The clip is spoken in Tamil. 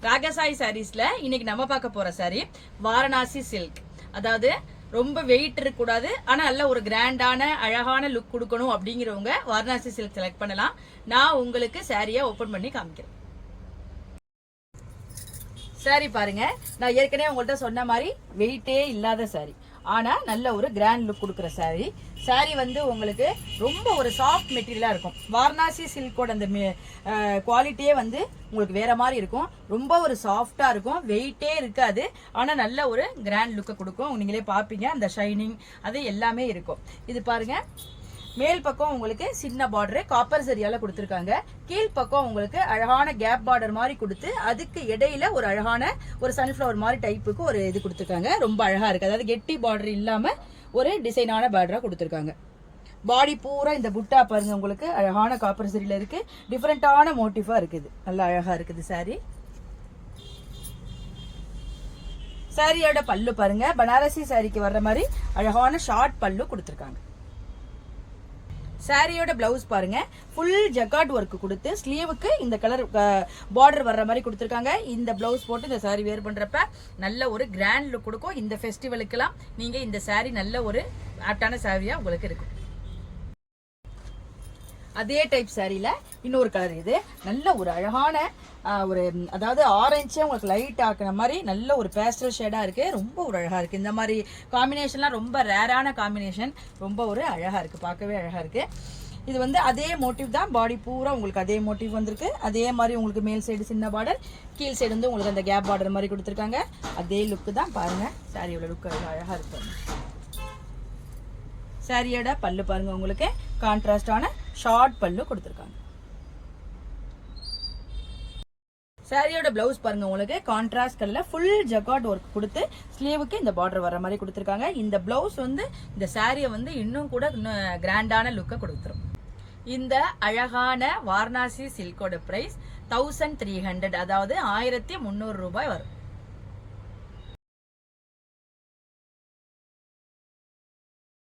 ராகசாய் சாரீஸ்ல இன்னைக்கு நம்ம பார்க்க போற சாரி வாரணாசி சில்க். அதாவது ரொம்ப வெயிட் இருக்க கூடாது, ஆனா நல்ல ஒரு கிராண்டான அழகான லுக் கொடுக்கணும் அப்படிங்கிறவங்க வாரணாசி சில்க் செலக்ட் பண்ணலாம். நான் உங்களுக்கு சாரியை ஓபன் பண்ணி காமிக்கிறேன். சாரி பாருங்க, நான் ஏற்கனவே உங்கள்கிட்ட சொன்ன மாதிரி வெயிட்டே இல்லாத சாரி, ஆனா நல்ல ஒரு கிராண்ட் லுக் கொடுக்குற சாரி. சாரி வந்து உங்களுக்கு ரொம்ப ஒரு சாஃப்ட் மெட்டீரியலா இருக்கும். வாரணாசி சில்கோட அந்த குவாலிட்டியே வந்து உங்களுக்கு வேற மாதிரி இருக்கும். ரொம்ப ஒரு சாஃப்டா இருக்கும், வெயிட்டே இருக்காது, ஆனா நல்ல ஒரு கிராண்ட் லுக்கை கொடுக்கும். நீங்களே பாப்பீங்க, அந்த ஷைனிங் அது எல்லாமே இருக்கும். இது பாருங்க, மேல் பக்கம் உங்களுக்கு சின்ன பார்டர் காப்பர் சரியால கொடுத்துருக்காங்க. கீழ் பக்கம் உங்களுக்கு அழகான கேப் பார்டர் மாதிரி கொடுத்து அதுக்கு இடையில ஒரு அழகான ஒரு சன்ஃபிளவர் மாதிரி டைப்புக்கு ஒரு இது கொடுத்துருக்காங்க. ரொம்ப அழகா இருக்கு. அதாவது கெட்டி பார்டர் இல்லாம ஒரு டிசைனான பார்டரா கொடுத்துருக்காங்க. பாடி பூரா இந்த புட்டா பாருங்க, உங்களுக்கு அழகான காப்பர் சரியில இருக்கு. டிஃப்ரெண்டான மோட்டிஃபா இருக்குது, நல்லா அழகா இருக்குது சாரி. சாரியோட பல்லு பாருங்க, பனாரசி சாரிக்கு வர்ற மாதிரி அழகான ஷார்ட் பல்லு கொடுத்துருக்காங்க. சாரியோட பிளவுஸ் பாருங்க, ஃபுல் ஜக்கார்ட் ஒர்க் கொடுத்து ஸ்லீவுக்கு இந்த கலர் பார்டர் வர்ற மாதிரி கொடுத்துருக்காங்க. இந்த பிளவுஸ் போட்டு இந்த சாரி வேர் பண்றப்ப நல்ல ஒரு கிராண்ட் லுக் கொடுக்கும். இந்த ஃபெஸ்டிவலுக்கெல்லாம் நீங்க இந்த சாரி நல்ல ஒரு ஆப்டான சாரியா உங்களுக்கு இருக்கும். அதே டைப் சாரியில இன்னொரு கலர், இது நல்ல ஒரு அழகான ஒரு அதாவது ஆரஞ்சே உங்களுக்கு லைட் ஆக்குன மாதிரி நல்ல ஒரு பேஸ்டல் ஷேடா இருக்கு. ரொம்ப ஒரு அழகா இருக்கு. இந்த மாதிரி காம்பினேஷன்லாம் ரொம்ப ரேரான காம்பினேஷன், ரொம்ப ஒரு அழகா இருக்கு, பார்க்கவே அழகா இருக்கு. இது வந்து அதே மோட்டிவ் தான், பாடி பூரா உங்களுக்கு அதே மோட்டிவ் வந்திருக்கு. அதே மாதிரி உங்களுக்கு மேல் சைடு சின்ன பார்டர், கீழ் சைடு வந்து உங்களுக்கு அந்த கேப் பார்டர் மாதிரி கொடுத்துருக்காங்க. அதே லுக்கு தான் பாருங்க. சாரியோட லுக் அழகா இருக்கு. சாரியோட பல்லு பாருங்க, உங்களுக்கு கான்ட்ராஸ்டான ஷார்ட் பல்லு கொடுத்துருக்காங்க. சாரியோட பிளவுஸ் பாருங்க, உங்களுக்கு கான்ட்ராஸ்ட் கலர்ல ஃபுல் ஜக்கார்ட் ஒர்க் கொடுத்து ஸ்லீவுக்கு இந்த பார்டர் வர மாதிரி கொடுத்துருக்காங்க. இந்த பிளவுஸ் வந்து இந்த சாரியை வந்து இன்னும் கூட கிராண்டான லுக்கை கொடுத்துரும். இந்த அழகான வாரணாசி சில்கோட பிரைஸ் 1300, அதாவது 1300 ரூபாய் வரும்.